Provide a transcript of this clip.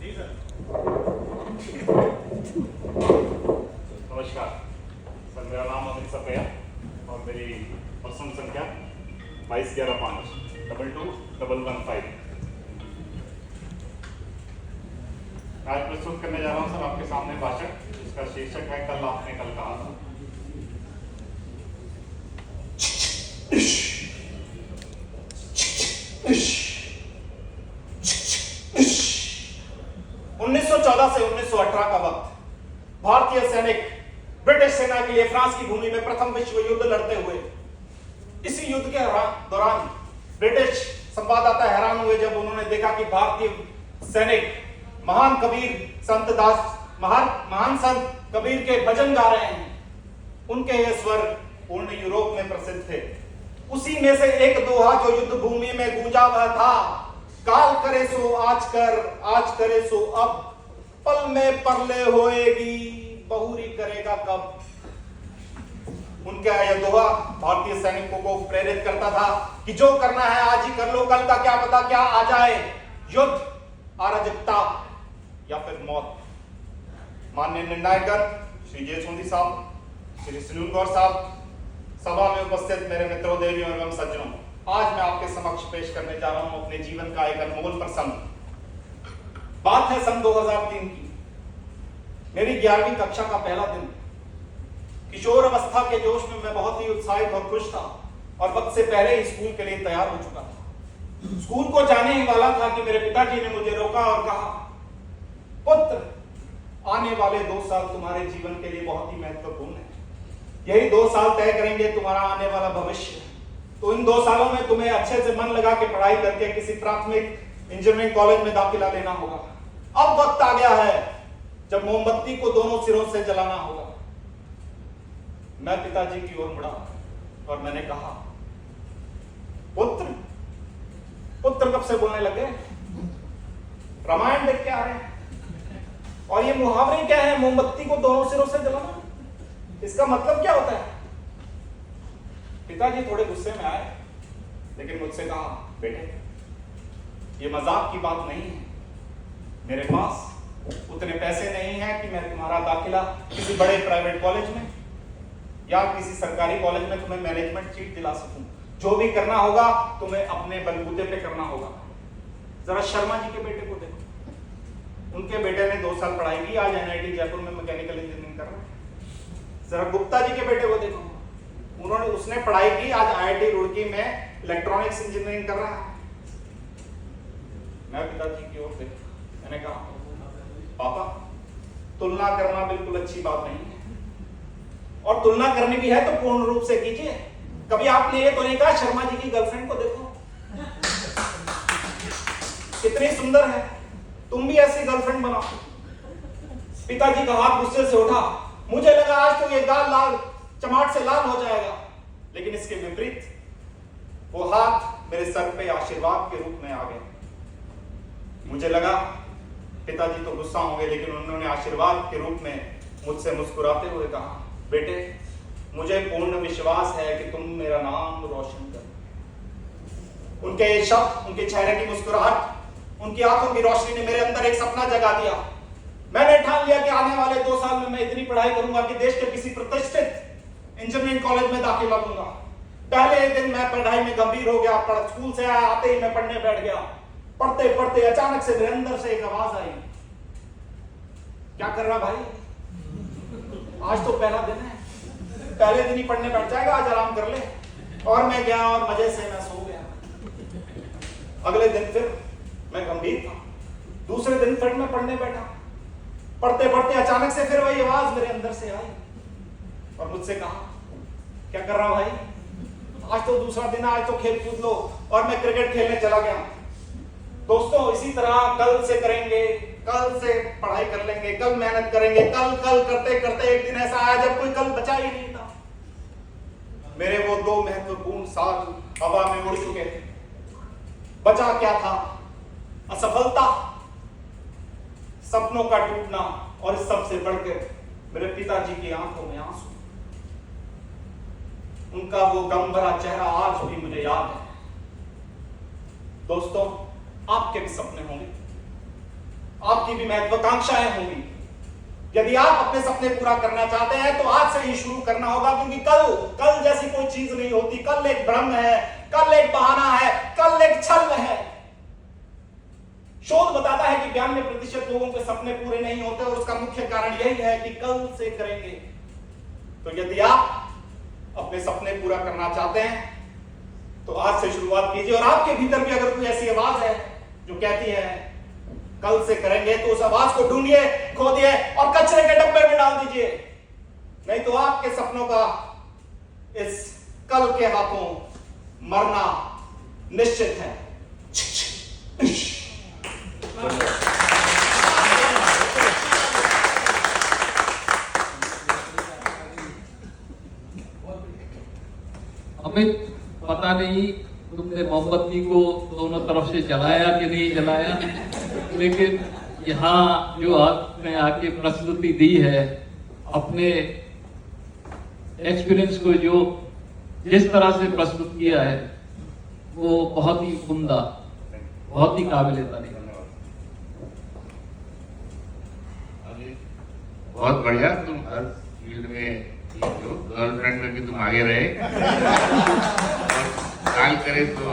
नमस्कार सर, मेरा नाम अमित सपैया और मेरी पर्सनल संख्या 2211522115। आज प्रस्तुत करने जा रहा हूं सर आपके सामने भाषण, जिसका शीर्षक है कल आपने कल कहा था। से 1918 का वक्त, भारतीय सैनिक ब्रिटिश सेना के लिए फ्रांस की भूमि में प्रथम विश्व युद्ध लड़ते हुए। इसी युद्ध के दौरान ब्रिटिश संवाददाता हैरान हुए जब उन्होंने देखा कि भारतीय सैनिक महान संत कबीर के भजन गा रहे हैं। उनके ये स्वर पूर्ण यूरोप में प्रसिद्ध थे। उसी में से एक दोहा जो युद्ध भूमि में गूंजा हुआ था, काल करे सो आज कर, आज करे सो अब, पल में परले होएगी, बहुरी करेगा कब। उनका यह दोहा भारतीय सैनिकों को प्रेरित करता था कि जो करना है आज ही कर लो, कल का क्या पता क्या आ जाए, युद्ध, अराजकता या फिर मौत। माननीय निर्णायकगण, श्री जयसोंधी साहब, श्री सुनील गौर साहब, सभा में उपस्थित मेरे मित्रों, देवियों एवं सज्जनों, आज मैं आपके समक्ष पेश करने जा रहा हूं अपने जीवन का एक अनमोल प्रसंग। बात है सन 2003 की। मेरी 11वीं कक्षा का पहला दिन। किशोर अवस्था के जोश में मैं बहुत ही उत्साहित और खुश था और वक्त से पहले ही स्कूल के लिए तैयार हो चुका था। स्कूल को जाने ही वाला था कि मेरे पिताजी ने मुझे रोका और कहा, पुत्र, आने वाले 2 साल तुम्हारे जीवन के लिए बहुत ही महत्वपूर्ण है। यही 2 साल तय करेंगे तुम्हारा आने वाला भविष्य। तो इन 2 सालों में तुम्हें अच्छे से मन लगा के पढ़ाई करके किसी प्राथमिक इंजीनियरिंग कॉलेज में दाखिला लेना होगा। अब वक्त आ गया है जब मोमबत्ती को दोनों सिरों से जलाना होगा। मैं पिताजी की ओर मुड़ा और मैंने कहा, पुत्र, पुत्र कब से बोलने लगे? रामायण देख के आ रहे हैं। और ये मुहावरे क्या है, मोमबत्ती को दोनों सिरों से जलाना? इसका मतलब क्या होता है? पिताजी थोड़े गुस्से में आए, लेकिन मुझसे कहा, बेटे, ये मजाक की बात नहीं है। मेरे पास उतने पैसे नहीं हैं कि मैं तुम्हारा दाखिला किसी बड़े प्राइवेट कॉलेज में या किसी सरकारी कॉलेज में तुम्हें मैनेजमेंट सीट दिला सकूं। जो भी करना होगा तुम्हें अपने बलबूते पे करना होगा। जरा शर्मा जी के बेटे को देखो, उनके बेटे ने 2 साल पढ़ाई की, आज NIT जयपुर में मैकेनिकल इंजीनियरिंग कर रहा है। जरा गुप्ता जी के बेटे को देखो, उसने पढ़ाई की, आज IIT रुड़की में इलेक्ट्रॉनिक्स इंजीनियरिंग कर रहा है। मैं पिताजी की ओर देखा, मैंने कहा, पापा, तुलना करना बिल्कुल अच्छी बात नहीं है, और तुलना करनी भी है तो पूर्ण रूप से कीजिए। कभी आपने ये तो नहीं कहा शर्मा जी की गर्लफ्रेंड को देखो, कितनी सुंदर है, तुम भी ऐसी गर्लफ्रेंड बनाओ। पिताजी का हाथ गुस्से से उठा। मुझे लगा आज तो ये गाल लाल चमाट से लाल हो जाएगा, लेकिन इसके विपरीत वो हाथ मेरे सर पे आशीर्वाद के रूप में आ गए। मुझे लगा पिताजी तो गुस्सा होंगे, लेकिन उन्होंने आशीर्वाद के रूप में मुझसे मुस्कुराते हुए कहा, बेटे, मुझे पूर्ण विश्वास है कि तुम मेरा नाम रोशन करोगे। उनके ये शब्द, उनके चेहरे की मुस्कुराहट, उनकी आंखों की रोशनी ने मेरे अंदर एक सपना जगा दिया। मैंने ठान लिया कि आने वाले 2 साल में मैं इतनी पढ़ाई करूंगा कि देश के किसी प्रतिष्ठित इंजीनियरिंग कॉलेज में दाखिला लूंगा। पहले दिन मैं पढ़ाई में गंभीर हो गया। स्कूल से आते ही मैं पढ़ने बैठ गया। पढ़ते पढ़ते अचानक से मेरे अंदर से एक आवाज आई, क्या कर रहा भाई, आज तो पहला दिन है, पहले दिन ही पढ़ने बैठ जाएगा, आज आराम कर ले। और मैं गया और मजे से मैं सो गया। अगले दिन फिर मैं गंभीर था। दूसरे दिन फिर मैं पढ़ने बैठा। पढ़ते पढ़ते अचानक से फिर वही आवाज मेरे अंदर से आई और मुझसे कहा, क्या कर रहा भाई, आज तो दूसरा दिन है, आज तो खेल कूद लो। और मैं क्रिकेट खेलने चला गया। दोस्तों, इसी तरह कल से करेंगे, कल से पढ़ाई कर लेंगे, कल मेहनत करेंगे, कल कल करते करते एक दिन ऐसा आया जब कोई कल बचा ही नहीं था। मेरे वो 2 महत्वपूर्ण साल हवा में उड़ चुके थे। बचा क्या था? असफलता, सपनों का टूटना, और इस सबसे बढ़कर मेरे पिताजी की आंखों में आंसू। उनका वो गम भरा चेहरा आज भी मुझे याद है। दोस्तों, आपके भी सपने होंगे, आपकी भी महत्वाकांक्षाएं होंगी। यदि आप अपने सपने पूरा करना चाहते हैं तो आज से ही शुरू करना होगा, क्योंकि कल जैसी कोई चीज नहीं होती। कल एक भ्रम है, कल एक बहाना है, कल एक छल है। शोध बताता है कि 92% लोगों के सपने पूरे नहीं होते और उसका मुख्य कारण यही है कि कल से करेंगे। तो यदि आप अपने सपने पूरा करना चाहते हैं तो आज से शुरुआत कीजिए। और आपके भीतर भी अगर कोई ऐसी आवाज है जो कहती है कल से करेंगे, तो उस आवाज को ढूंढिए, खोदिए और कचरे के डब्बे में डाल दीजिए। नहीं तो आपके सपनों का इस कल के हाथों मरना निश्चित है। अमित, पता नहीं तुमने मोमबत्ती को दोनों तरफ से जलाया कि नहीं जलाया, लेकिन यहाँ जो आपने आके प्रस्तुति दी है, अपने एक्सपीरियंस को जो जिस तरह से प्रस्तुत किया है, वो बहुत ही उम्दा, बहुत ही काबिल तारीफ। बहुत बढ़िया, तुम हर फील्ड में गर्लफ्रेंड में भी तुम आगे रहे और काल करे तो